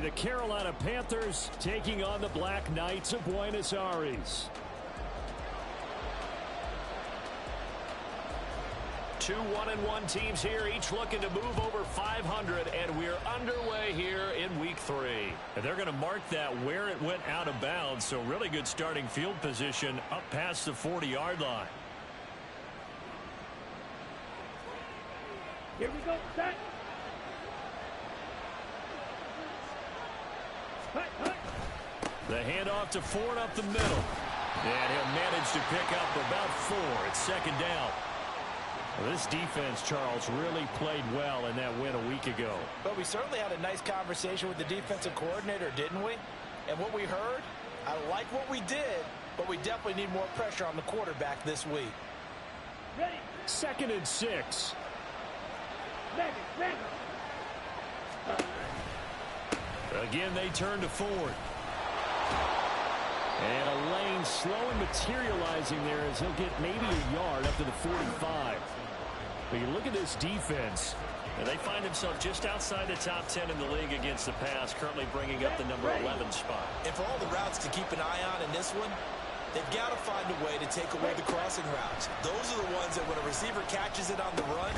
the Carolina Panthers taking on the Black Knights of Buenos Aires. 2 1-1 teams here, each looking to move over 500, and we're underway here in week 3. And they're going to mark that where it went out of bounds, so really good starting field position up past the 40-yard line. Here we go, set. The handoff to Ford up the middle. And he'll manage to pick up about 4. It's second down. Well, this defense, Charles, really played well in that win a week ago. But we certainly had a nice conversation with the defensive coordinator, didn't we? And what we heard, I like what we did, but we definitely need more pressure on the quarterback this week. Ready. 2nd and 6. Again, they turn to Ford. And a lane slowly materializing there as he'll get maybe a yard up to the 45. But you look at this defense, and they find themselves just outside the top 10 in the league against the pass, currently bringing up the number 11 spot. And for all the routes to keep an eye on in this one, they've got to find a way to take away the crossing routes. Those are the ones that when a receiver catches it on the run,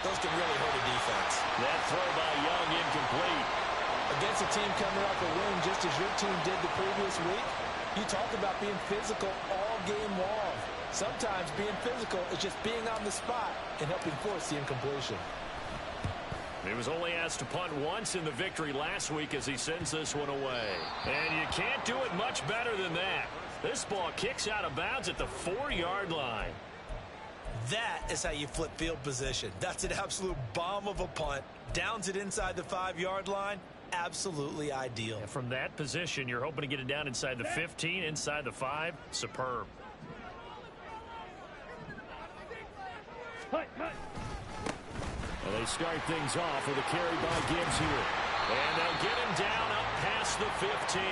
those can really hurt a defense. That throw by Young incomplete. Against a team coming off a win just as your team did the previous week, you talk about being physical all game long. Sometimes being physical is just being on the spot and helping force the incompletion. He was only asked to punt once in the victory last week as he sends this one away. And you can't do it much better than that. This ball kicks out of bounds at the 4-yard line. That is how you flip field position. That's an absolute bomb of a punt. Downs it inside the 5-yard line. Absolutely ideal. And from that position, you're hoping to get it down inside the 15, inside the 5. Superb. Well, they start things off with a carry by Gibbs here. And they'll get him down up past the 15.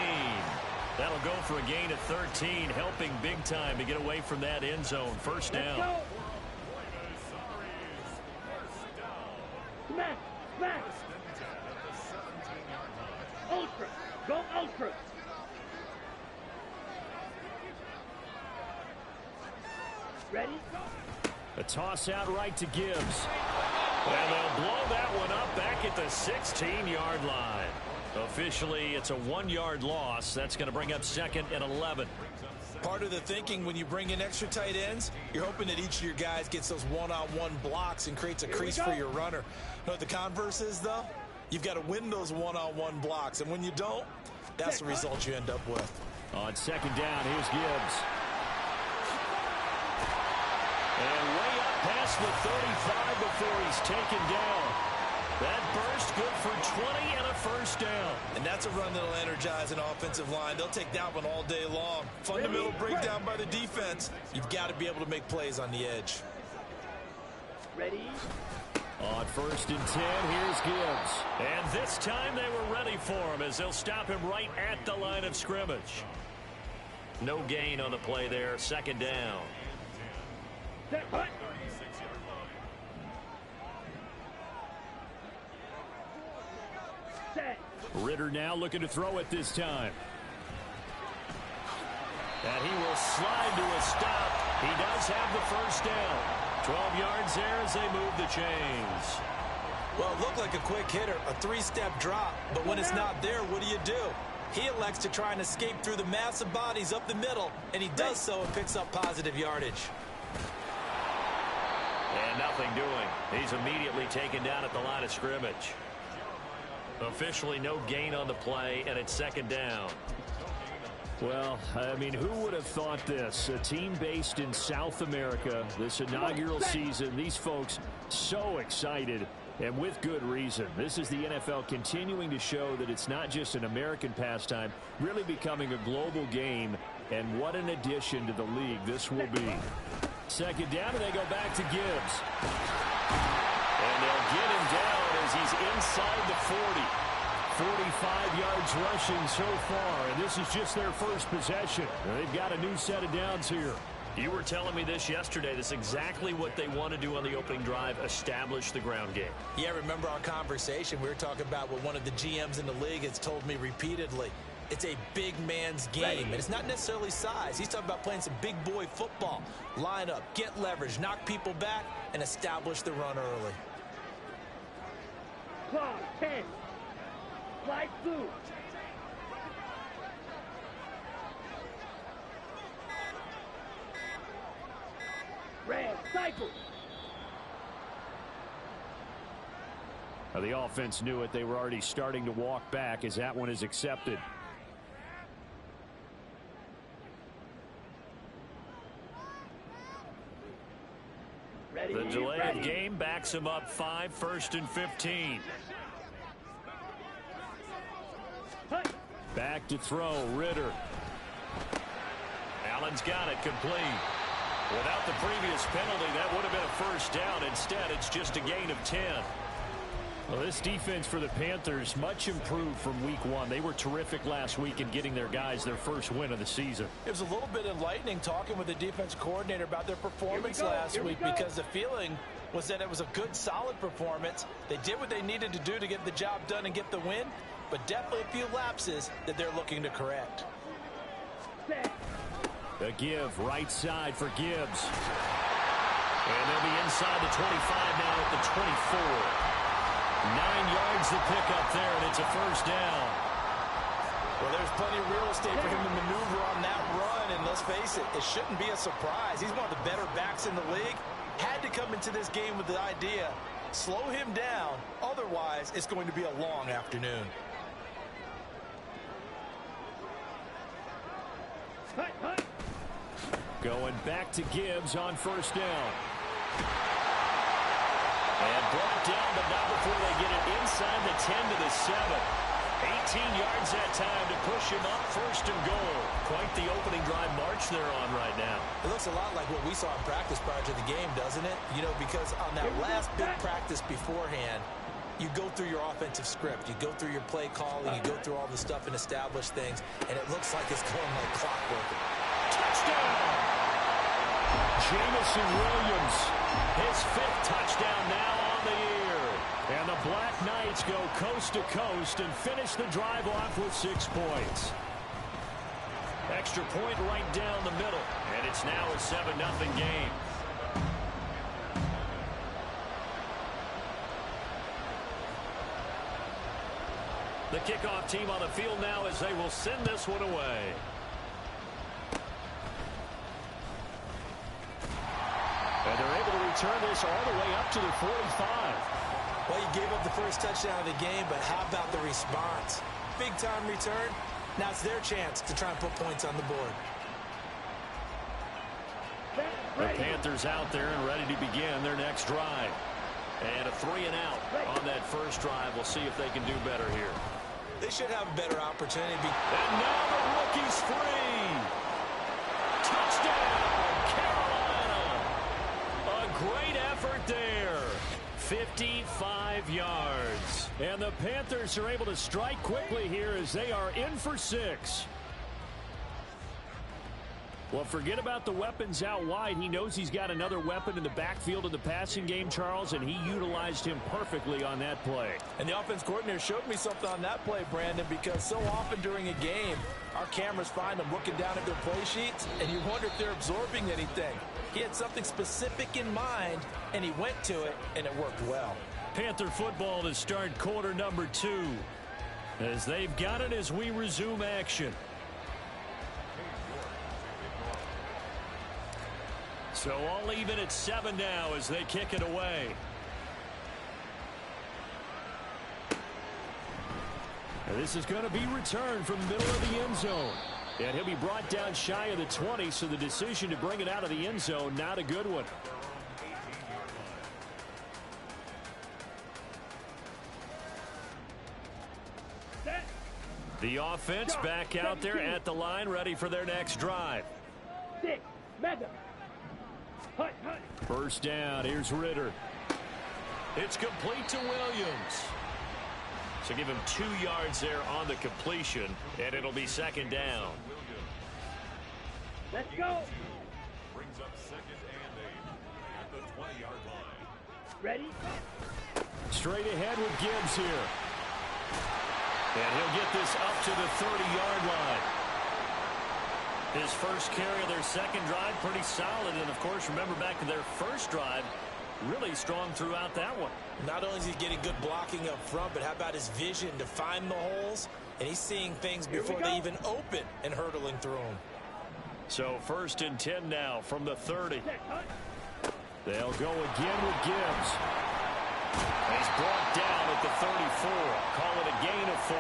That'll go for a gain of 13, helping big time to get away from that end zone. First down. Smash! Smash! Ultra! Go Ultra! Ready? A toss out right to Gibbs. And they'll blow that one up back at the 16-yard line. Officially, it's a 1-yard loss. That's going to bring up 2nd and 11. Part of the thinking when you bring in extra tight ends, you're hoping that each of your guys gets those one-on-one blocks and creates a crease for your runner. You know what the converse is, though? You've got to win those one-on-one blocks, and when you don't, that's the result you end up with. On 2nd down, here's Gibbs. And way up past the 35 before he's taken down. That burst good for 20 and a first down. And that's a run that'll energize an offensive line. They'll take that one all day long. Fundamental breakdown by the defense. You've got to be able to make plays on the edge. Ready? On 1st and 10, here's Gibbs. And this time they were ready for him as they'll stop him right at the line of scrimmage. No gain on the play there. 2nd down. Set, hut. Set. Ritter now looking to throw it this time. And he will slide to a stop. He does have the first down. 12 yards there as they move the chains. Well, it looked like a quick hitter, a 3-step drop. But when it's not there, what do? He elects to try and escape through the massive bodies up the middle, and he does so and picks up positive yardage. And nothing doing. He's immediately taken down at the line of scrimmage. Officially no gain on the play, and it's 2nd down. Well, I mean, who would have thought this? A team based in South America, this inaugural season, these folks so excited, and with good reason. This is the NFL continuing to show that it's not just an American pastime, really becoming a global game, and what an addition to the league this will be. 2nd down, and they go back to Gibbs. And they'll get him down as he's inside the 40. 45 yards rushing so far, and this is just their first possession. They've got a new set of downs here. You were telling me this yesterday. That's exactly what they want to do on the opening drive, establish the ground game. Yeah, remember our conversation? We were talking about what one of the GMs in the league has told me repeatedly. It's a big man's game, and it's not necessarily size. He's talking about playing some big boy football. Line up, get leverage, knock people back, and establish the run early. Claw, 10. Slide through. Red, cycle. Now, the offense knew it. They were already starting to walk back as that one is accepted. Ready, The delay ready. of game backs him up 5, 1st and 15. Hut. Back to throw, Ritter. Allen's got it complete. Without the previous penalty, that would have been a first down. Instead, it's just a gain of 10. Well, this defense for the Panthers, much improved from week 1. They were terrific last week in getting their guys their first win of the season. It was a little bit enlightening talking with the defense coordinator about their performance Here we go, last here we week go. because the feeling was that it was a good, solid performance. They did what they needed to do to get the job done and get the win, but definitely a few lapses that they're looking to correct. Set. The give, right side for Gibbs. And they'll be inside the 25 now at the 24. 9 yards to pick up there, and it's a first down. Well, there's plenty of real estate for him to maneuver on that run, and let's face it, it shouldn't be a surprise. He's one of the better backs in the league. Had to come into this game with the idea, slow him down, otherwise it's going to be a long afternoon. Hut, hut. Going back to Gibbs on first down. And brought down, but not before they get it inside the 10 to the 7. 18 yards that time to push him up, first and goal. Quite the opening drive march they're on right now. It looks a lot like what we saw in practice prior to the game, doesn't it? You know, because on that last big practice beforehand, you go through your offensive script. You go through your play calling. You go through all the stuff and establish things, and it looks like it's going like clockwork. Touchdown! Jamison Williams, his 5th touchdown now on the year. And the Black Knights go coast to coast and finish the drive off with 6 points. Extra point right down the middle, and it's now a 7-0 game. The kickoff team on the field now as they will send this one away. And they're able to return this all the way up to the 45. Well, you gave up the first touchdown of the game, but how about the response? Big-time return. Now it's their chance to try and put points on the board. The Panthers out there and ready to begin their next drive. And a 3 and out on that first drive. We'll see if they can do better here. They should have a better opportunity. And now the rookie's free. Touchdown, Carolina. A great effort there. 55 yards. And the Panthers are able to strike quickly here as they are in for 6. Well, forget about the weapons out wide. He knows he's got another weapon in the backfield of the passing game, Charles, and he utilized him perfectly on that play. And the offense coordinator showed me something on that play, Brandon, because so often during a game, our cameras find them looking down at their play sheets, and you wonder if they're absorbing anything. He had something specific in mind, and he went to it, and it worked well. Panther football to start quarter number 2. As they've got it as we resume action. So all even at 7 now as they kick it away. And this is going to be returned from the middle of the end zone. And he'll be brought down shy of the 20, so the decision to bring it out of the end zone, not a good one. The offense back out there at the line, ready for their next drive. 6, mega. Hut, hut. First down, here's Ritter. It's complete to Williams. So give him 2 yards there on the completion, and it'll be second down. Let's go. brings up 2nd and 8 at the 20-yard line. Ready? Straight ahead with Gibbs here. And he'll get this up to the 30-yard line. His first carry of their second drive, pretty solid. And, of course, remember back to their first drive, really strong throughout that one. Not only is he getting good blocking up front, but how about his vision to find the holes? And he's seeing things before they even open and hurdling through them. So 1st and 10 now from the 30. They'll go again with Gibbs. He's brought down at the 34. Call it a gain of 4.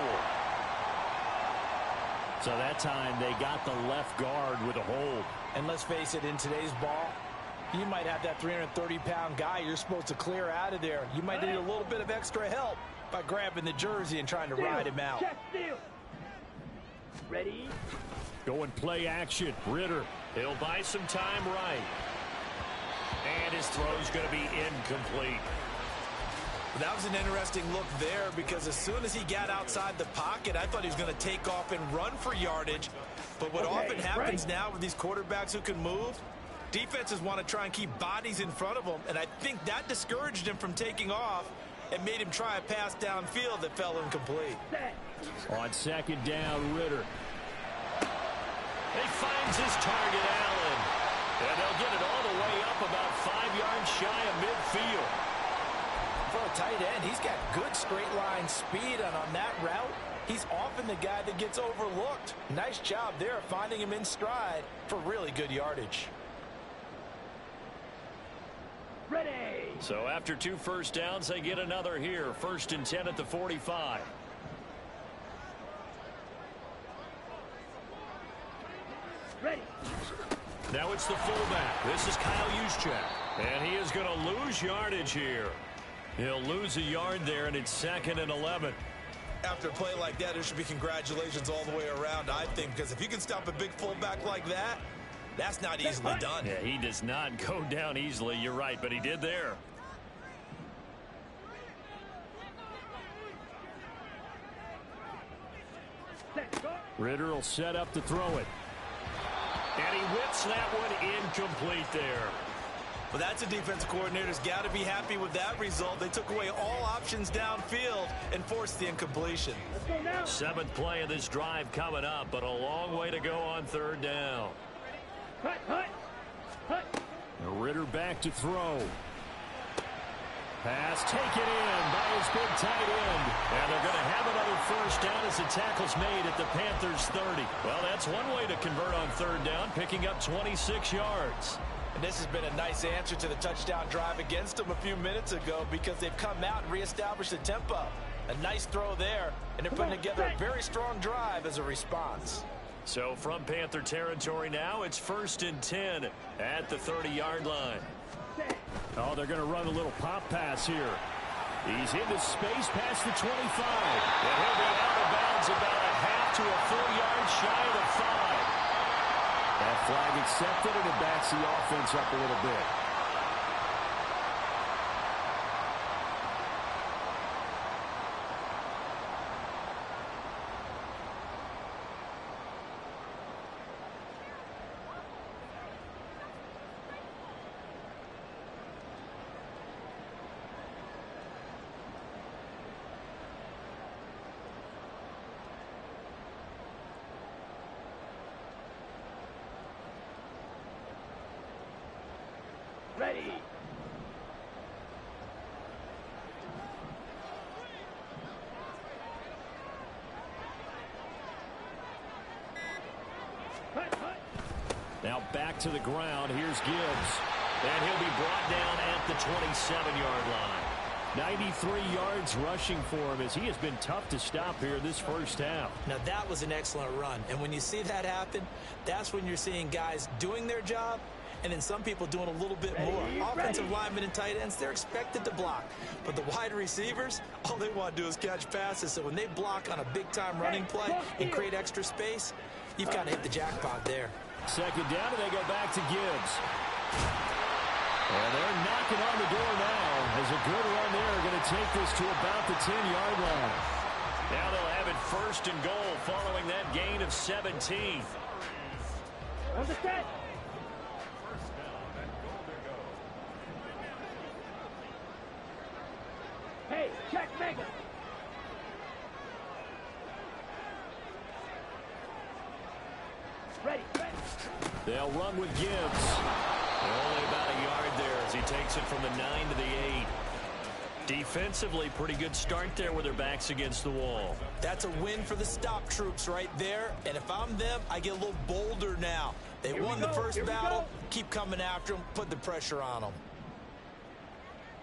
So that time they got the left guard with a hold. And let's face it, in today's ball, you might have that 330-pound guy you're supposed to clear out of there. You might need a little bit of extra help by grabbing the jersey and trying to ride him out. Check, steal. Ready? Going play action. Ritter. He'll buy some time right. And his throw's going to be incomplete. That was an interesting look there because as soon as he got outside the pocket, I thought he was going to take off and run for yardage. But what often happens now with these quarterbacks who can move, defenses want to try and keep bodies in front of them, and I think that discouraged him from taking off and made him try a pass downfield that fell incomplete. On 2nd down, Ritter. He finds his target, Allen. And they'll get it all the way up about 5 yards shy of midfield. For a tight end, he's got good straight line speed, and on that route, he's often the guy that gets overlooked. Nice job there finding him in stride for really good yardage. Ready. So after 2 first downs, they get another here. 1st and 10 at the 45. Ready. Now it's the fullback. This is Kyle Juszczyk. And he is going to lose yardage here. He'll lose a yard there, and it's 2nd and 11. After a play like that, there should be congratulations all the way around, I think, because if you can stop a big fullback like that, that's not easily done. Yeah, he does not go down easily. You're right, but he did there. Ritter will set up to throw it. And he whips that one incomplete there. Well, that's a defensive coordinator's got to be happy with that result. They took away all options downfield and forced the incompletion. 7th play of this drive coming up, but a long way to go on 3rd down. Hut, hut, hut. Ritter back to throw. Pass taken in by his big tight end. And they're going to have another 1st down as the tackle's made at the Panthers' 30. Well, that's one way to convert on 3rd down, picking up 26 yards. And this has been a nice answer to the touchdown drive against them a few minutes ago because they've come out and reestablished the tempo. A nice throw there, and they're putting together a very strong drive as a response. So from Panther territory now, it's 1st and 10 at the 30-yard line. Oh, they're going to run a little pop pass here. He's into space past the 25. And he'll be out of bounds about a half to a full yard shy of the 5. That flag accepted, and it backs the offense up a little bit. Ready. Hut, hut. Now back to the ground. Here's Gibbs. And he'll be brought down at the 27-yard line. 93 yards rushing for him as he has been tough to stop here this first half. Now that was an excellent run. And when you see that happen, that's when you're seeing guys doing their job and then some people doing a little bit more. Offensive linemen and tight ends, they're expected to block. But the wide receivers, all they want to do is catch passes. So when they block on a big-time running play and create extra space, you've got to hit the jackpot there. 2nd down, and they go back to Gibbs. And they're knocking on the door now as a good run there going to take this to about the 10-yard line. Now they'll have it 1st and goal following that gain of 17. On the set. Hey, check mega. Ready. They'll run with Gibbs. Only about a yard there as he takes it from the 9 to the 8. Defensively, pretty good start there with their backs against the wall. That's a win for the stop troops right there. And if I'm them, I get a little bolder now. They won the first battle. Keep coming after them. Put the pressure on them.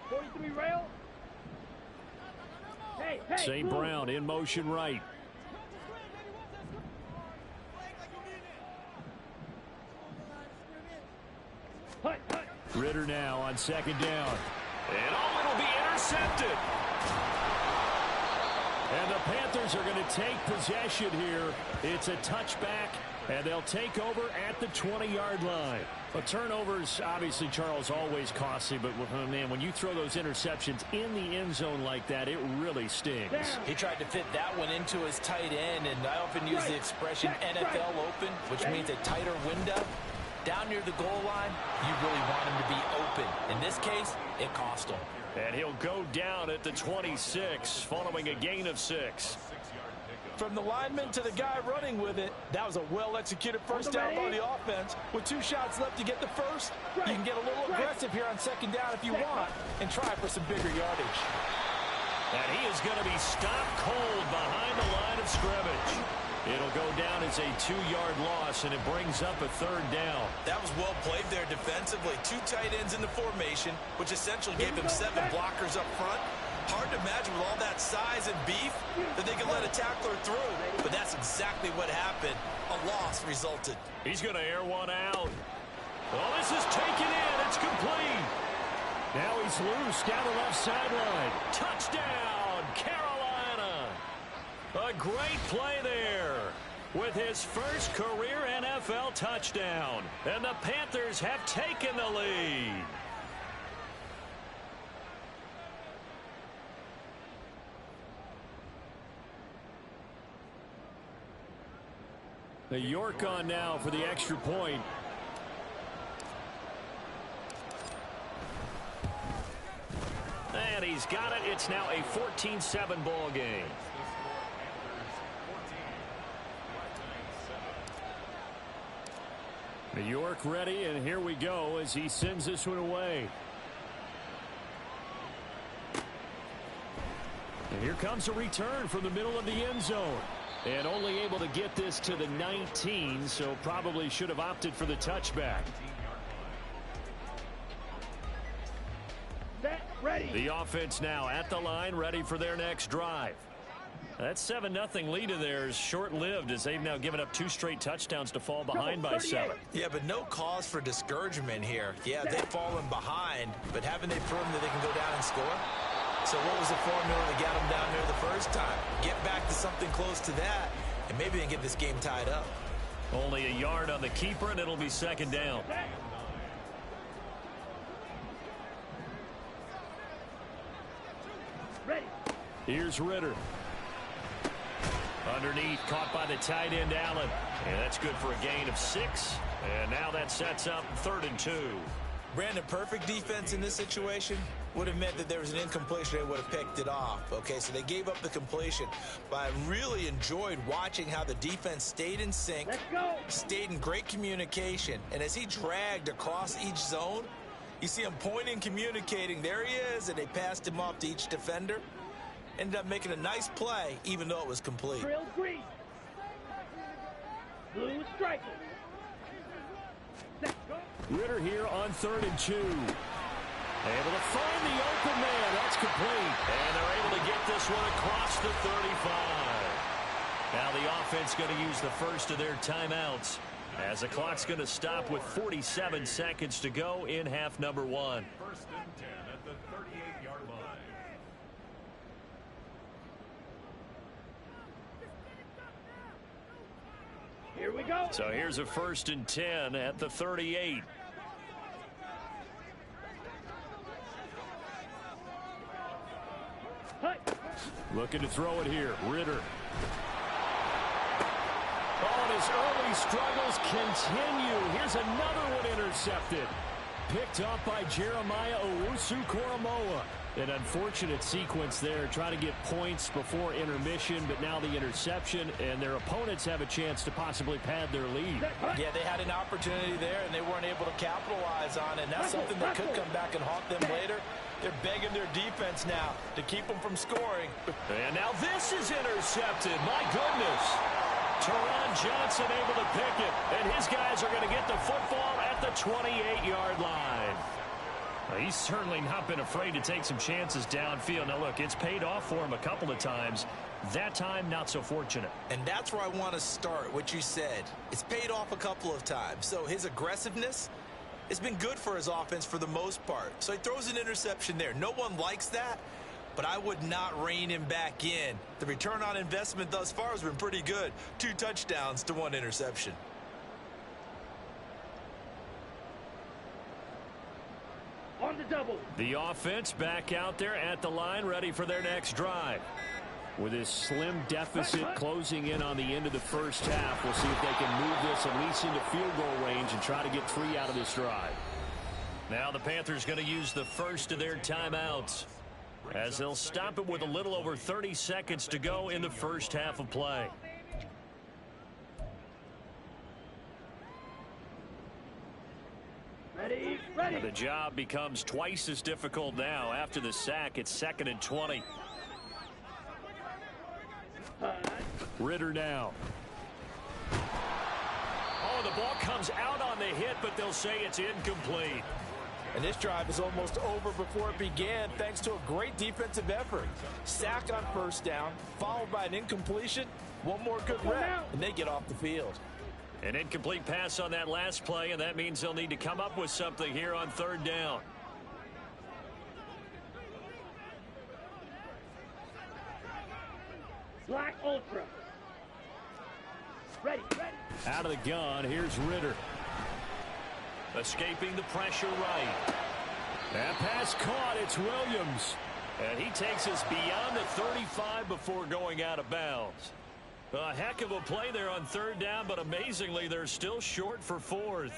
43 rail. Hey, St. Brown in motion right. Ritter now on second down. And it'll be intercepted. And the Panthers are going to take possession here. It's a touchback, and they'll take over at the 20-yard line. Well, turnovers, obviously, Charles, always costly, but, man, when you throw those interceptions in the end zone like that, it really stings. He tried to fit that one into his tight end, and I often use the expression NFL open, which means a tighter window. Down near the goal line, you really want him to be open. In this case, it cost him. And he'll go down at the 26, following a gain of 6. From the lineman to the guy running with it, that was a well-executed first down by the offense. With 2 shots left to get the first, you can get a little aggressive here on second down if you want and try for some bigger yardage. And he is going to be stopped cold behind the line of scrimmage. It'll go down as a 2-yard loss, and it brings up a third down. That was well played there defensively. 2 tight ends in the formation, which essentially gave them 7 blockers up front. Hard to imagine with all that size and beef that they could let a tackler through. But that's exactly what happened. A loss resulted. He's going to air one out. Well, this is taken in. It's complete. Now he's loose down the left sideline. Touchdown, Carolina. A great play there with his first career NFL touchdown. And the Panthers have taken the lead. The York on now for the extra point. And he's got it. It's now a 14-7 ball game. New York ready, and here we go as he sends this one away. And here comes a return from the middle of the end zone. And only able to get this to the 19, so probably should have opted for the touchback. Set, ready. The offense now at the line, ready for their next drive. That 7-0 lead of theirs short-lived as they've now given up 2 straight touchdowns to fall behind by 7. Yeah, but no cause for discouragement here. Yeah, they've fallen behind, but haven't they proven that they can go down and score? So what was the formula that got them down there the first time? Get back to something close to that, and maybe they can get this game tied up. Only a yard on the keeper, and it'll be second down. Ready. Here's Ritter. Underneath, caught by the tight end, Allen. And that's good for a gain of 6. And now that sets up 3rd and 2. Brandon, perfect defense in this situation would have meant that there was an incompletion. They would have picked it off. Okay, so they gave up the completion. But I really enjoyed watching how the defense stayed in sync, stayed in great communication. And as he dragged across each zone, you see him pointing, communicating. There he is, and they passed him off to each defender. Ended up making a nice play, even though it was complete. Trail green. Blue striker. Ritter here on 3rd and 2. Able to find the open man. That's complete. And they're able to get this one across the 35. Now the offense going to use the first of their timeouts as the clock's going to stop with 47 seconds to go in half number 1. 1st and 10 at the 38-yard line. Here we go. So here's a 1st and 10 at the 38. Looking to throw it here. Ritter. Oh, and his early struggles continue. Here's another one intercepted. picked up by Jeremiah Owusu-Koramoah. An unfortunate sequence there, trying to get points before intermission, but now the interception, and their opponents have a chance to possibly pad their lead. Yeah, they had an opportunity there, and they weren't able to capitalize on it, and that's something that could come back and haunt them later. They're begging their defense now to keep them from scoring. And now this is intercepted. My goodness. Teron Johnson able to pick it, and his guys are going to get the football at the 28-yard line. He's certainly not been afraid to take some chances downfield. Now, look, it's paid off for him a couple of times. That time, not so fortunate. And that's where I want to start, what you said. It's paid off a couple of times. So his aggressiveness has been good for his offense for the most part. So he throws an interception there. No one likes that, but I would not rein him back in. The return on investment thus far has been pretty good. 2 touchdowns to 1 interception. On the double. The offense back out there at the line, ready for their next drive. With this slim deficit closing in on the end of the first half, we'll see if they can move this at least into field goal range and try to get 3 out of this drive. Now the Panthers going to use the first of their timeouts, as they'll stop it with a little over 30 seconds to go in the first half of play. Ready. The job becomes twice as difficult now. After the sack, it's 2nd and 20. Ritter now. Oh, the ball comes out on the hit, but they'll say it's incomplete. And this drive is almost over before it began, thanks to a great defensive effort. Sack on first down, followed by an incompletion. One more good rep, and they get off the field. An incomplete pass on that last play, and that means they'll need to come up with something here on 3rd down. Black Ultra. Ready. Out of the gun, here's Ritter. Escaping the pressure right. That pass caught, it's Williams. And he takes us beyond the 35 before going out of bounds. A heck of a play there on 3rd down, but amazingly, they're still short for 4th.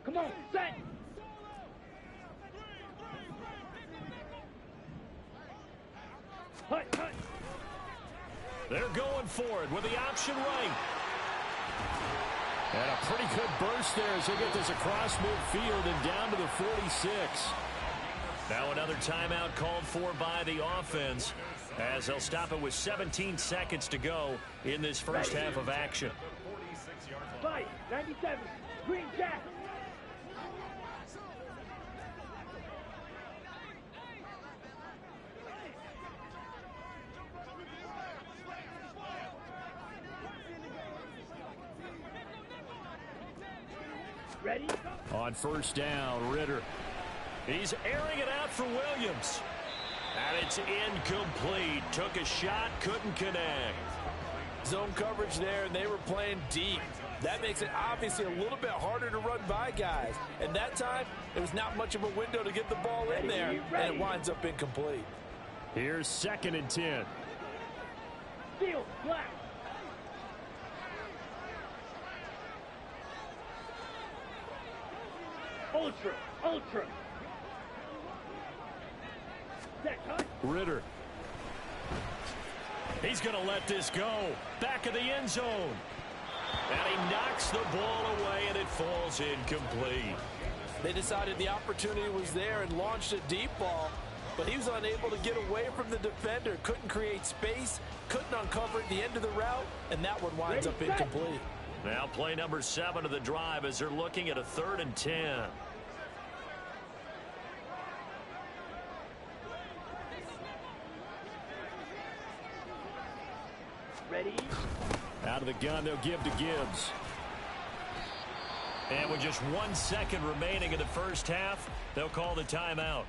Come on, set. Hut. They're going for it with the option right. And a pretty good burst there as they get this across midfield and down to the 46. Now another timeout called for by the offense, as they'll stop it with 17 seconds to go in this first half of action. 97, Green Jack. Ready? On first down, Ritter. He's airing it out for Williams. And it's incomplete. Took a shot, couldn't connect. Zone coverage there, and they were playing deep. That makes it obviously a little bit harder to run by guys. And that time, there was not much of a window to get the ball in there, and it winds up incomplete. Here's 2nd and 10. Field, black. Ultra. Ritter. He's going to let this go. Back of the end zone. And he knocks the ball away, and it falls incomplete. They decided the opportunity was there and launched a deep ball, but he was unable to get away from the defender. Couldn't create space, couldn't uncover at the end of the route, and that one winds up incomplete. Now play number 7 of the drive as they're looking at a 3rd and 10. Ready? Out of the gun, they'll give to Gibbs. And with just 1 second remaining in the first half, they'll call the timeout.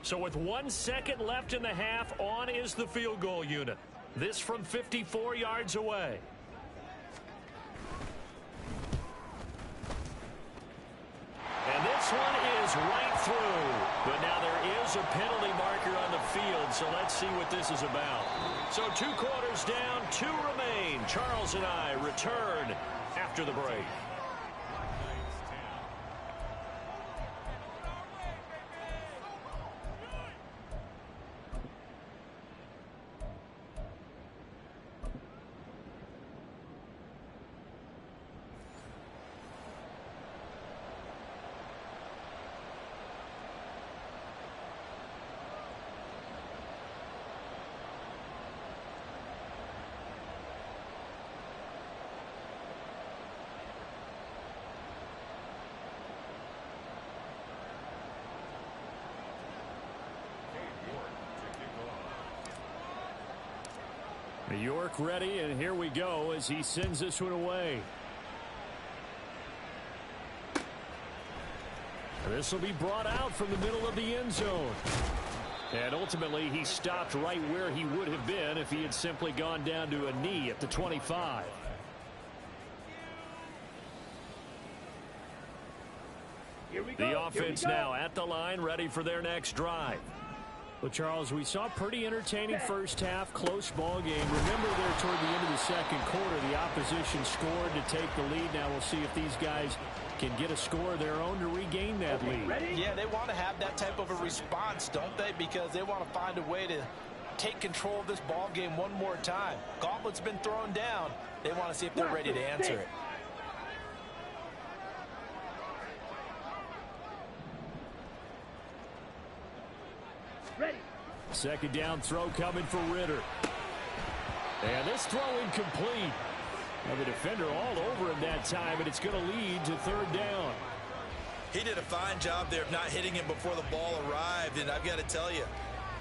So with 1 second left in the half, on is the field goal unit. This from 54 yards away. this one is right through. But now there is a penalty marker on the field, so let's see what this is about. So 2 quarters down, 2 remain. Charles and I return after the break. New York ready, and here we go as he sends this one away. This will be brought out from the middle of the end zone. And ultimately, he stopped right where he would have been if he had simply gone down to a knee at the 25. Here we go. The offense now at the line, ready for their next drive. Well, Charles, we saw a pretty entertaining first half, close ball game. Remember there toward the end of the second quarter, the opposition scored to take the lead. Now we'll see if these guys can get a score of their own to regain that lead. Ready? Yeah, they want to have that type of a response, don't they? Because they want to find a way to take control of this ball game one more time. Gauntlet's been thrown down. They want to see if they're ready to answer it. Ready. Second down throw coming for Ritter. And this throw incomplete. Now the defender all over him that time, and it's going to lead to third down. He did a fine job there of not hitting him before the ball arrived, and I've got to tell you,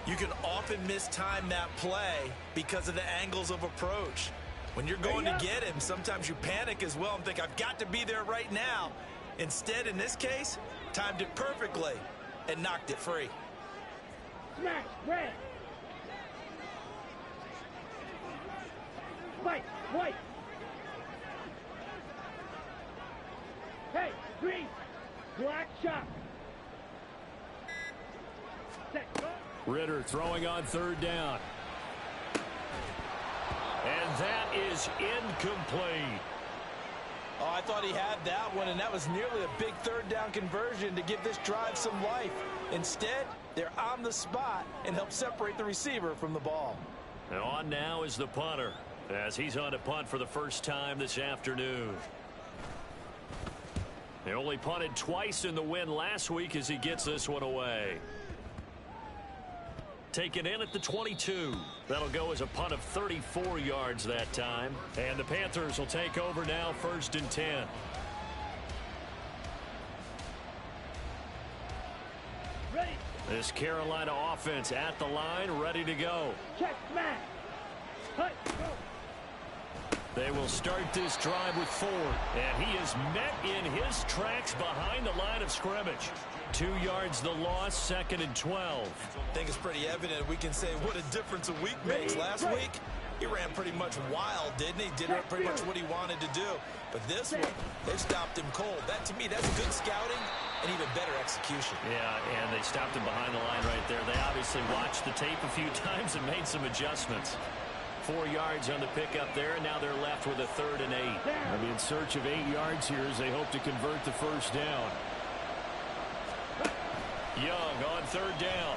you can often mistime that play because of the angles of approach. When you're going to get him, sometimes you panic as well and think, I've got to be there right now. Instead, in this case, timed it perfectly and knocked it free. Smash. Red. White. Hey, green. Black shot. Set. Go. Ritter throwing on third down. And that is incomplete. Oh, I thought he had that one, and that was nearly a big third down conversion to give this drive some life. Instead, they're on the spot and help separate the receiver from the ball. And on now is the punter, as he's on to punt for the first time this afternoon. They only punted twice in the win last week as he gets this one away. Taken in at the 22. That'll go as a punt of 34 yards that time. And the Panthers will take over now, 1st and 10. Ready. This Carolina offense at the line, ready to go. Check. Smash. Hut. Go. They will start this drive with Ford, and he is met in his tracks behind the line of scrimmage. 2 yards the loss, 2nd and 12. I think it's pretty evident we can say what a difference a week makes. Last week, he ran pretty much wild, didn't he? Did pretty much what he wanted to do. But this one, they've stopped him cold. That, to me, that's good scouting and even better execution. Yeah, and they stopped him behind the line right there. They obviously watched the tape a few times and made some adjustments. 4 yards on the pickup there, and now they're left with a 3rd and 8. They'll be in search of 8 yards here as they hope to convert the first down. Young on 3rd down.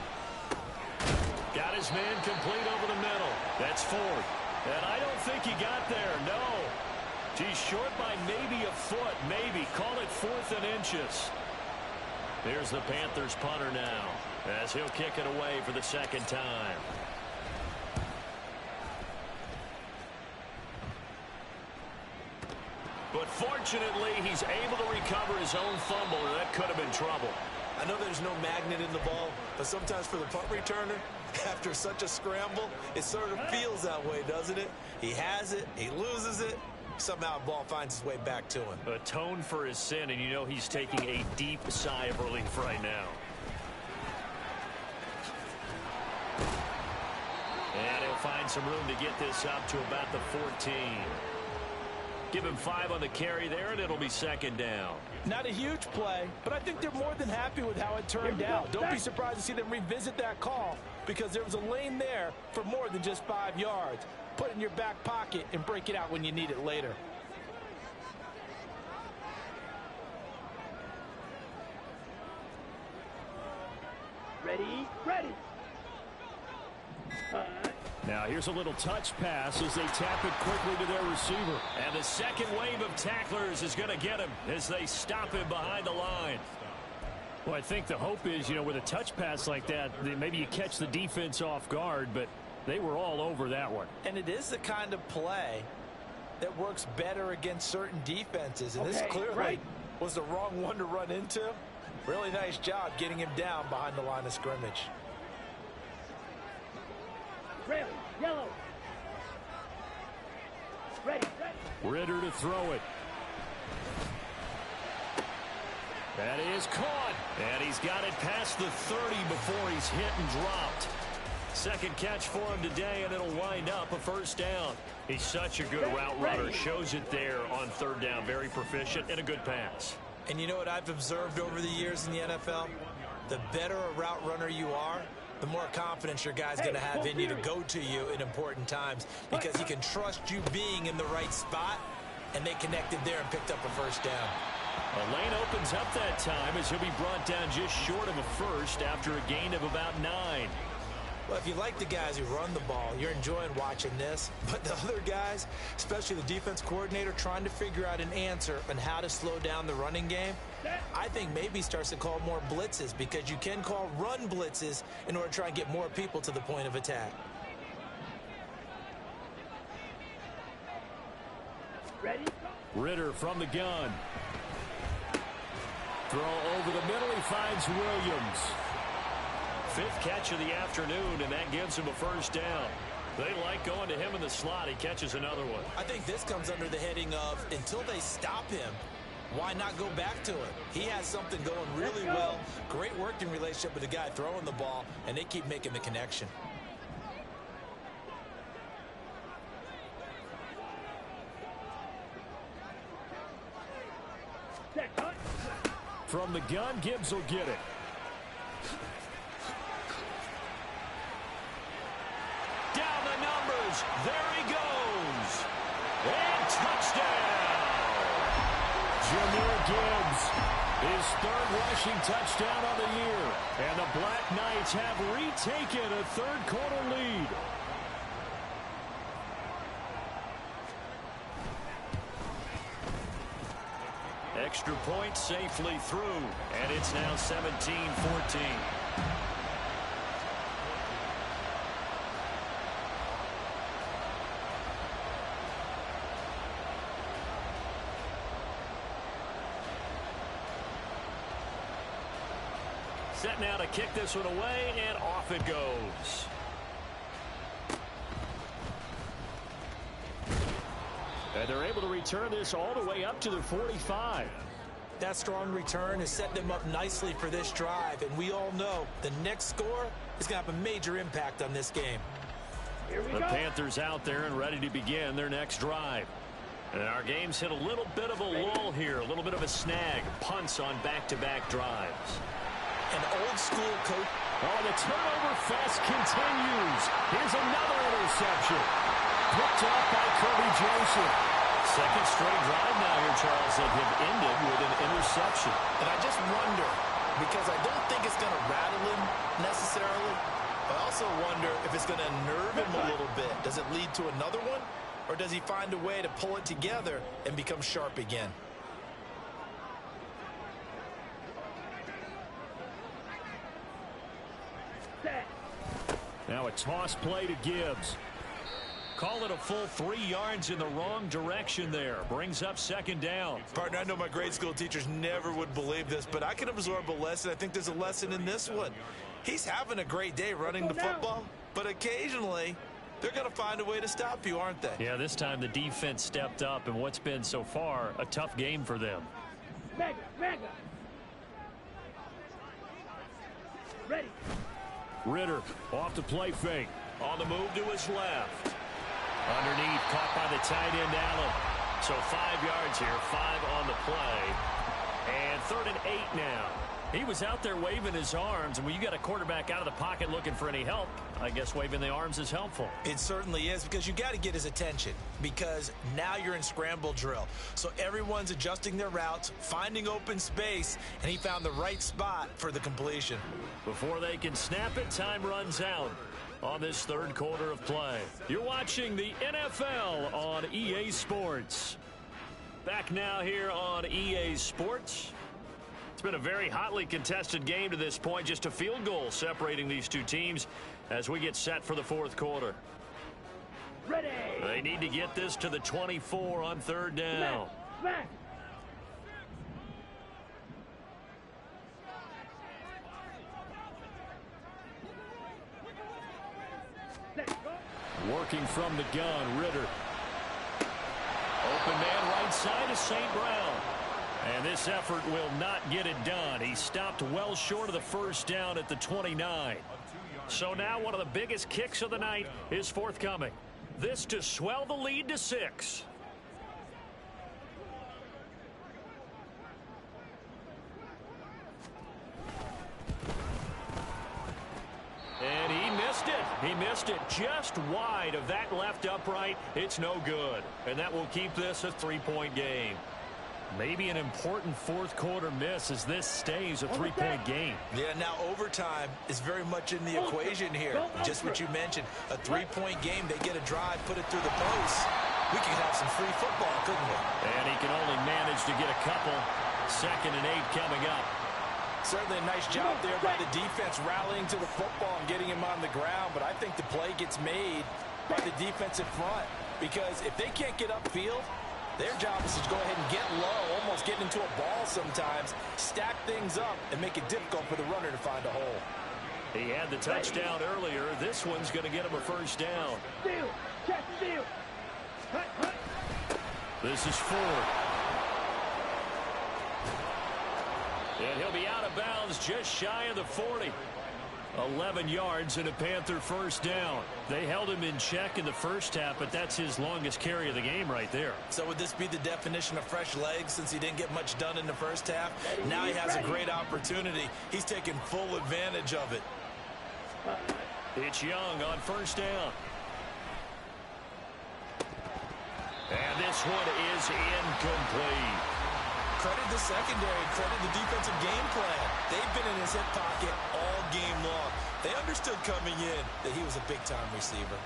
Got his man complete over the middle. That's Ford. And I don't think he got there, no. He's short by maybe a foot, maybe. Call it 4th and inches. There's the Panthers punter now, as he'll kick it away for the second time. But fortunately, he's able to recover his own fumble, or that could have been trouble. I know there's no magnet in the ball, but sometimes for the punt returner, after such a scramble, it sort of feels that way, doesn't it? He has it, he loses it, somehow the ball finds its way back to him. Atone for his sin, and you know he's taking a deep sigh of relief right now. And he'll find some room to get this up to about the 14. Give him 5 on the carry there, and it'll be second down. Not a huge play, but I think they're more than happy with how it turned out. Don't be surprised to see them revisit that call because there was a lane there for more than just 5 yards. Put it in your back pocket and break it out when you need it later. Ready, ready. Now here's a little touch pass as they tap it quickly to their receiver. And the second wave of tacklers is going to get him as they stop him behind the line. Well, I think the hope is, with a touch pass like that, maybe you catch the defense off guard, but they were all over that one. And it is the kind of play that works better against certain defenses. And this clearly was the wrong one to run into. Really nice job getting him down behind the line of scrimmage. Red, yellow. Ready, ready. Ritter to throw it. That is caught. And he's got it past the 30 before he's hit and dropped. Second catch for him today, and it'll wind up a first down. He's such a good route runner. Shows it there on third down. Very proficient and a good pass. And you know what I've observed over the years in the NFL? The better a route runner you are, the more confidence your guy's going to have in you to go to you in important times because he can trust you being in the right spot, and they connected there and picked up a first down. A lane opens up that time as he'll be brought down just short of a first after a gain of about 9. Well, if you like the guys who run the ball, you're enjoying watching this. But the other guys, especially the defense coordinator, trying to figure out an answer on how to slow down the running game, I think maybe he starts to call more blitzes because you can call run blitzes in order to try and get more people to the point of attack. Ready? Ritter from the gun. Throw over the middle. He finds Williams. 5th catch of the afternoon, and that gives him a first down. They like going to him in the slot. He catches another one. I think this comes under the heading of until they stop him, why not go back to him? He has something going really well. Great working relationship with the guy throwing the ball, and they keep making the connection. From the gun, Gibbs will get it. Down the numbers. There he goes. And touchdown. Jahmyr Gibbs, his 3rd rushing touchdown of the year. And the Black Knights have retaken a 3rd quarter lead. Extra point safely through, and it's now 17-14. Set now to kick this one away, and off it goes. And they're able to return this all the way up to the 45. That strong return has set them up nicely for this drive, and we all know the next score is going to have a major impact on this game. The Panthers out there and ready to begin their next drive. And our game's hit a little bit of a lull here, a little bit of a snag. Punts on back-to-back drives. An old-school coach. Oh, the turnover fest continues. Here's another interception. Picked up by Kirby Joseph. Second straight drive now here, Charles, that have ended with an interception. And I just wonder, because I don't think it's going to rattle him necessarily, but I also wonder if it's going to nerve him a little bit. Does it lead to another one, or does he find a way to pull it together and become sharp again? Now a toss play to Gibbs. Call it a full 3 yards in the wrong direction there. Brings up second down. Partner, I know my grade school teachers never would believe this, but I can absorb a lesson. I think there's a lesson in this one. He's having a great day running the football, but occasionally they're going to find a way to stop you, aren't they? Yeah, this time the defense stepped up in what's been so far a tough game for them. Mega. Ready. Ritter off the play fake. On the move to his left. Underneath, caught by the tight end, Allen. So 5 yards here, 5 on the play. And 3rd and 8 now. He was out there waving his arms, and when you got a quarterback out of the pocket looking for any help, I guess waving the arms is helpful. It certainly is, because you got to get his attention, because now you're in scramble drill. So everyone's adjusting their routes, finding open space, and he found the right spot for the completion. Before they can snap it, time runs out on this 3rd quarter of play. You're watching the NFL on EA Sports. Back now here on EA Sports. It's been a very hotly contested game to this point. Just a field goal separating these two teams as we get set for the 4th quarter. Ready. They need to get this to the 24 on 3rd down. Smack. Working from the gun, Ritter. Open man right side is St. Brown. And this effort will not get it done. He stopped well short of the 1st down at the 29. So now one of the biggest kicks of the night is forthcoming. This to swell the lead to 6. And he missed it. He missed it just wide of that left upright. It's no good. And that will keep this a 3-point game. Maybe an important 4th quarter miss as this stays a 3-point game. Yeah, now overtime is very much in the equation here. Just what you mentioned, a 3-point game. They get a drive, put it through the post. We could have some free football, couldn't we? And he can only manage to get a couple. 2nd and 8 coming up. Certainly a nice job there by the defense rallying to the football and getting him on the ground. But I think the play gets made by the defensive front, because if they can't get upfield, their job is to go ahead and get low, almost get into a ball sometimes, stack things up, and make it difficult for the runner to find a hole. He had the touchdown earlier. This one's going to get him a 1st down. Steal. Check steal. Hut, hut. This is 4th. And he'll be out of bounds just shy of the 40. 11 yards and a Panther 1st down. They held him in check in the 1st half, but that's his longest carry of the game right there. So would this be the definition of fresh legs, since he didn't get much done in the 1st half? Now he has a great opportunity. He's taking full advantage of it. It's Young on 1st down. And this one is incomplete. Credit the secondary, credit the defensive game plan. They've been in his hip pocket all game long. They understood coming in that he was a big-time receiver.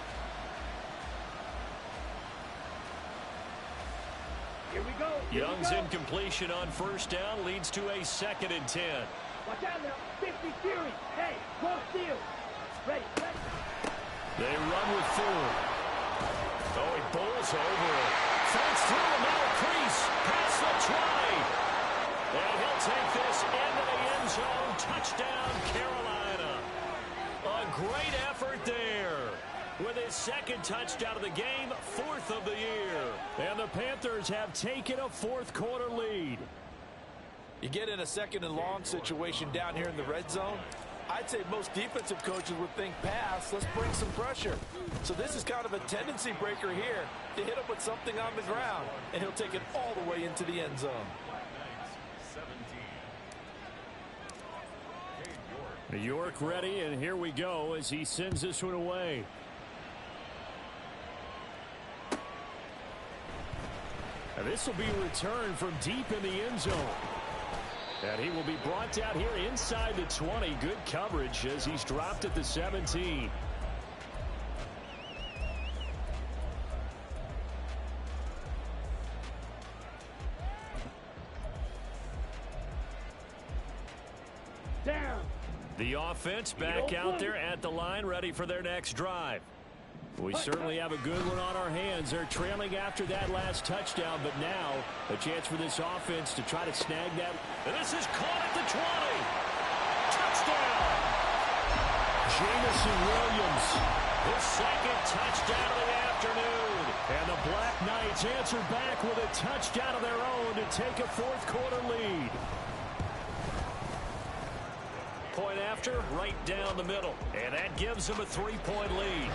Here we go. Young's incompletion on 1st down leads to a 2nd and 10. Watch out now. 50 Fury. Hey, go steal. Ready. They run with 4. Oh, he bowls over it. Fights through the middle crease. Past the 20. And he'll take this into the end zone. Touchdown, Carolina. A great effort there. With his 2nd touchdown of the game, 4th of the year. And the Panthers have taken a 4th quarter lead. You get in a 2nd and long situation down here in the red zone, I'd say most defensive coaches would think pass, let's bring some pressure. So this is kind of a tendency breaker here to hit him with something on the ground, and he'll take it all the way into the end zone. York ready, and here we go as he sends this one away. And this will be returned from deep in the end zone. And he will be brought down here inside the 20. Good coverage as he's dropped at the 17. Down. The offense back out there at the line, ready for their next drive. We certainly have a good one on our hands. They're trailing after that last touchdown, but now a chance for this offense to try to snag that. And this is caught at the 20. Touchdown! Jamison Williams, his 2nd touchdown of the afternoon. And the Black Knights answer back with a touchdown of their own to take a 4th quarter lead. Point after, right down the middle. And that gives them a 3-point lead.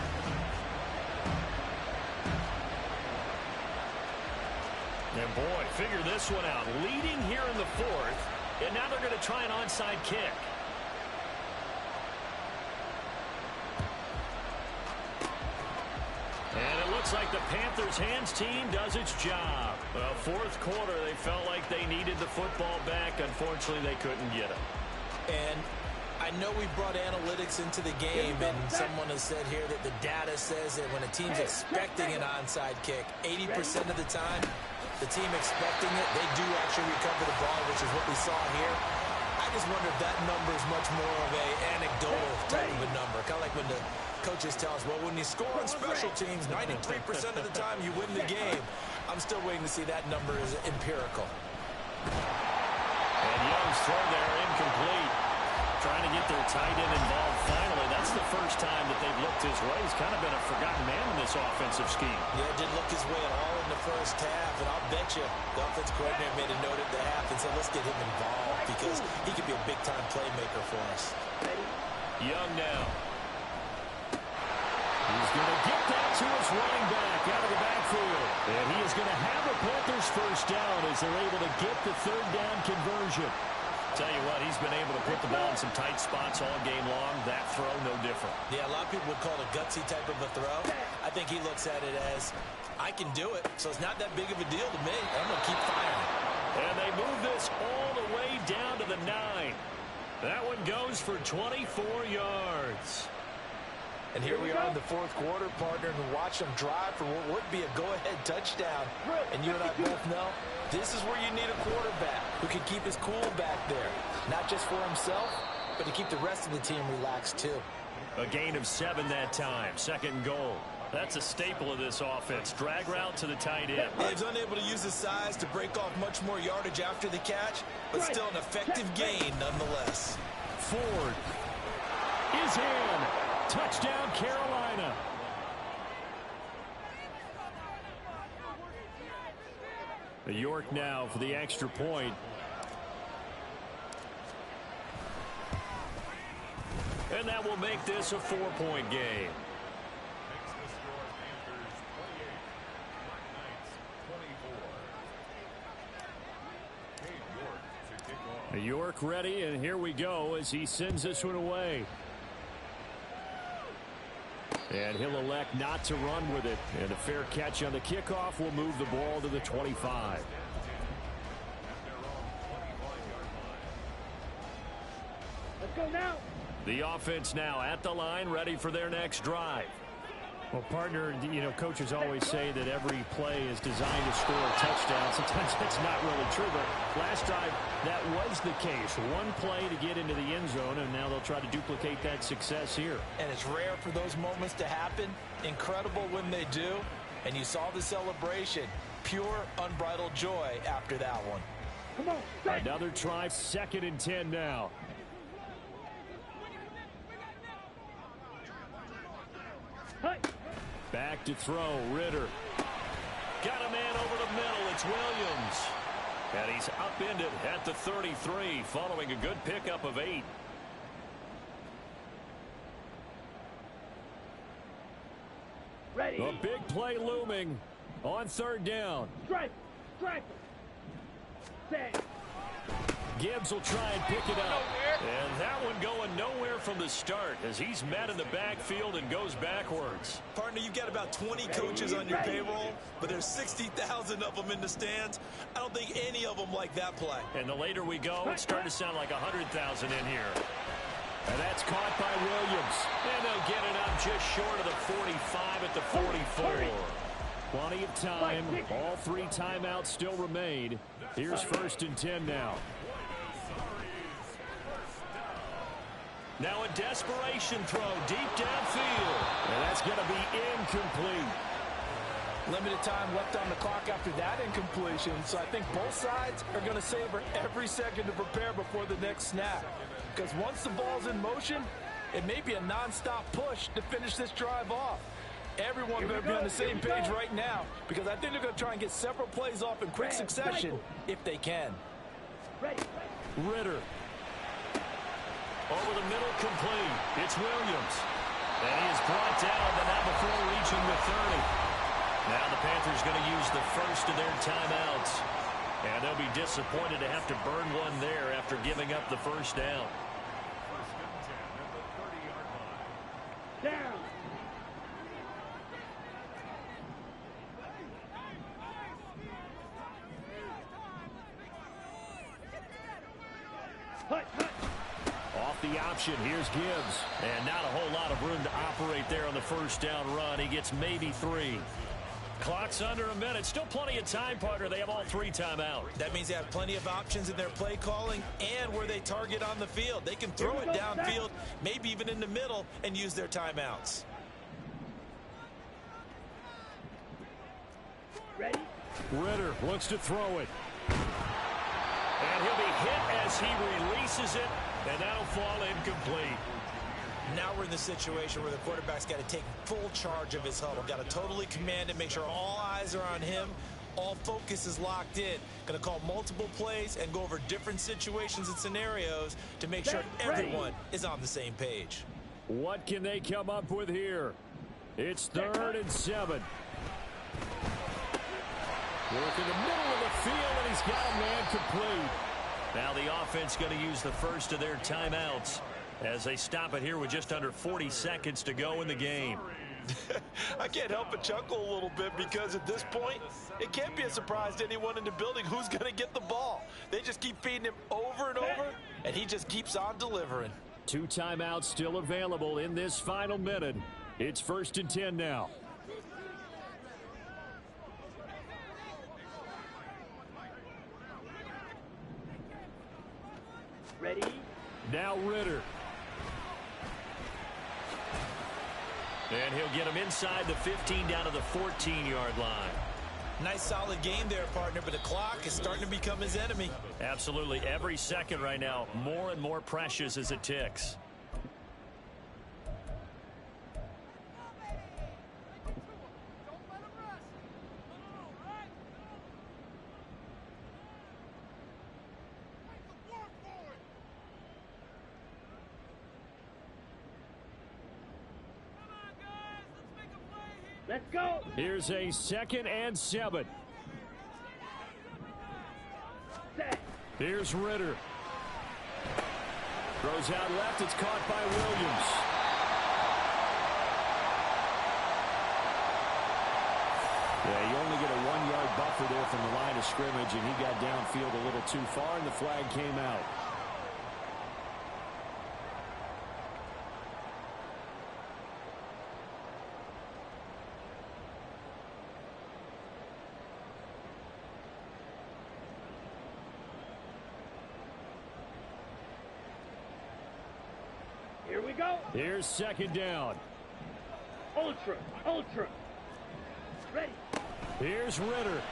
And boy, figure this one out. Leading here in the fourth, and now they're going to try an onside kick. And it looks like the Panthers hands team does its job. Well, fourth quarter, they felt like they needed the football back. Unfortunately, they couldn't get it. And I know we brought analytics into the game, and someone has said here that the data says that when a team's expecting an onside kick, 80% of the time, the team expecting it, they do actually recover the ball, which is what we saw here. I just wonder if that number is much more of a anecdotal type of a number. Kind of like when the coaches tell us, well, when you score on special teams, 93% of the time you win the game. I'm still waiting to see that number is empirical. And Young's throw there incomplete. Trying to get their tight end involved finally. That's the first time that they've looked his way. He's kind of been a forgotten man in this offensive scheme. Yeah, didn't look his way at all in the first half. And I'll bet you the offense coordinator made a note at the half and said, let's get him involved because he could be a big-time playmaker for us. Young now. He's going to get that to his running back out of the backfield. And he is going to have a Panthers first down as they're able to get the third down conversion. Tell you what, he's been able to put the ball in some tight spots all game long. That throw, no different. Yeah, a lot of people would call it a gutsy type of a throw. I think he looks at it as, I can do it, so it's not that big of a deal to me. I'm going to keep firing. And they move this all the way down to the 9. That one goes for 24 yards. And here we are in the fourth quarter, partner, and watch them drive for what would be a go-ahead touchdown. And you and I both know this is where you need a quarterback who can keep his cool back there. Not just for himself, but to keep the rest of the team relaxed, too. A gain of 7 that time. Second and goal. That's a staple of this offense. Drag route to the tight end. He's unable to use his size to break off much more yardage after the catch, but still an effective gain nonetheless. Ford is in. Touchdown, Carolina. York now for the extra point. And that will make this a 4-point game. York ready, and here we go as he sends this one away. And he'll elect not to run with it. And a fair catch on the kickoff will move the ball to the 25. Let's go now. The offense now at the line, ready for their next drive. Well, partner, you know, coaches always say that every play is designed to score a touchdown. Sometimes that's not really true, but last drive, that was the case. One play to get into the end zone, and now they'll try to duplicate that success here. And it's rare for those moments to happen. Incredible when they do. And you saw the celebration. Pure, unbridled joy after that one. Come on. Another try, 2nd and 10 now. Hey. Back to throw, Ritter. Got a man over the middle, it's Williams. And he's upended at the 33, following a good pickup of 8. Ready. A big play looming on 3rd down. Strike. Set. Gibbs will try and pick it up. And that one going nowhere from the start as he's met in the backfield and goes backwards. Partner, you've got about 20 coaches on your payroll, but there's 60,000 of them in the stands. I don't think any of them like that play. And the later we go, it's starting to sound like 100,000 in here. And that's caught by Williams. And they'll get it up just short of the 45 at the 44. Plenty of time. All 3 timeouts still remain. Here's 1st and 10 now. Now a desperation throw deep downfield. And that's going to be incomplete. Limited time left on the clock after that incompletion. So I think both sides are going to savor every second to prepare before the next snap. Because once the ball's in motion, it may be a nonstop push to finish this drive off. Everyone's going to be on the same page right now because I think they're going to try and get several plays off in quick succession if they can. Ritter. Over the middle, complete. It's Williams. And he is brought down, but not before reaching the 30. Now the Panthers going to use the first of their timeouts. And they'll be disappointed to have to burn one there after giving up the first down. Down. Hut, hut. Off the option, here's Gibbs. And not a whole lot of room to operate there on the first down run. He gets maybe 3. Clock's under a minute. Still plenty of time, partner. They have all 3 timeouts. That means they have plenty of options in their play calling and where they target on the field. They can throw it downfield, maybe even in the middle, and use their timeouts. Ready? Ritter looks to throw it. And he'll be hit as he releases it, and that'll fall incomplete. Now we're in the situation where the quarterback's got to take full charge of his huddle. Got to totally command it, make sure all eyes are on him. All focus is locked in. Going to call multiple plays and go over different situations and scenarios to make sure everyone is on the same page. What can they come up with here? It's 3rd and 7. Work in the middle of the field, and he's got a man complete. Now the offense going to use the first of their timeouts as they stop it here with just under 40 seconds to go in the game. I can't help but chuckle a little bit because at this point, it can't be a surprise to anyone in the building who's going to get the ball. They just keep feeding him over and over, and he just keeps on delivering. 2 timeouts still available in this final minute. It's 1st and 10 now. Ready? Now Ritter. And he'll get him inside the 15 down to the 14-yard line. Nice solid game there, partner, but the clock is starting to become his enemy. Absolutely. Every second right now, more and more precious as it ticks. Let's go. Here's a 2nd and 7. Set. Here's Ritter. Throws out left. It's caught by Williams. Yeah, you only get a 1-yard buffer there from the line of scrimmage, and he got downfield a little too far, and the flag came out. Here we go. Here's 2nd down. Ultra. Ultra. Ready. Here's Ritter.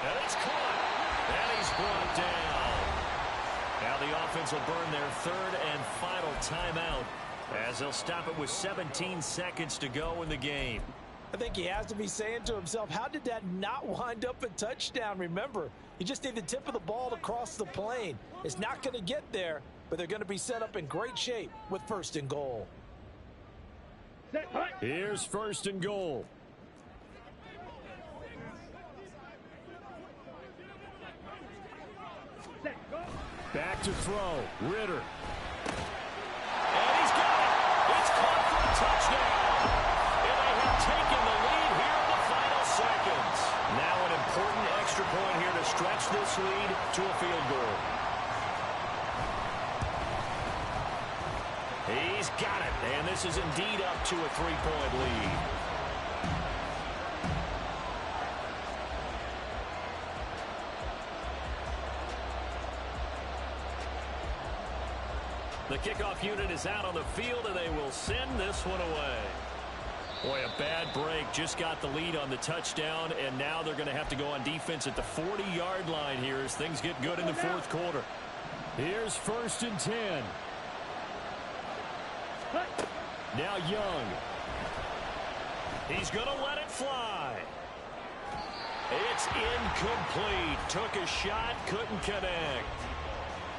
And it's caught. And he's brought down. Now the offense will burn their 3rd and final timeout as they'll stop it with 17 seconds to go in the game. I think he has to be saying to himself, how did that not wind up a touchdown? Remember, you just need the tip of the ball to cross the plane. It's not going to get there, but they're going to be set up in great shape with 1st and goal. Set. Hut. Here's 1st and goal. Set. Go. Back to throw. Ritter. And he's got it. It's caught for a touchdown. And they have taken the lead here in the final seconds. Now an important extra point here to stretch this lead to a field goal. He's got it, and this is indeed up to a 3-point lead. The kickoff unit is out on the field, and they will send this one away. Boy, a bad break. Just got the lead on the touchdown, and now they're going to have to go on defense at the 40-yard line here as things get good in the 4th quarter. Here's 1st and 10. Now Young. He's going to let it fly. It's incomplete. Took a shot, couldn't connect.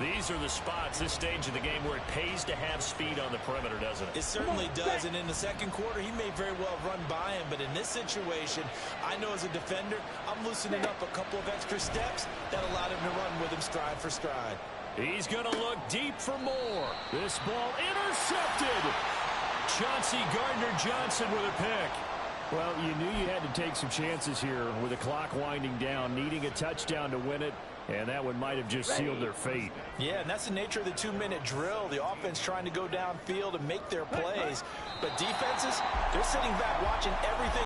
These are the spots, this stage of the game, where it pays to have speed on the perimeter, doesn't it? It certainly does, and in the second quarter, he may very well run by him, but in this situation, I know as a defender, I'm loosening up a couple of extra steps that allowed him to run with him stride for stride. He's going to look deep for more. This ball intercepted. Chauncey Gardner-Johnson with a pick. Well, you knew you had to take some chances here with the clock winding down, needing a touchdown to win it, and that one might have just sealed their fate. Yeah, and that's the nature of the 2-minute drill. The offense trying to go downfield and make their plays. But defenses, they're sitting back watching everything.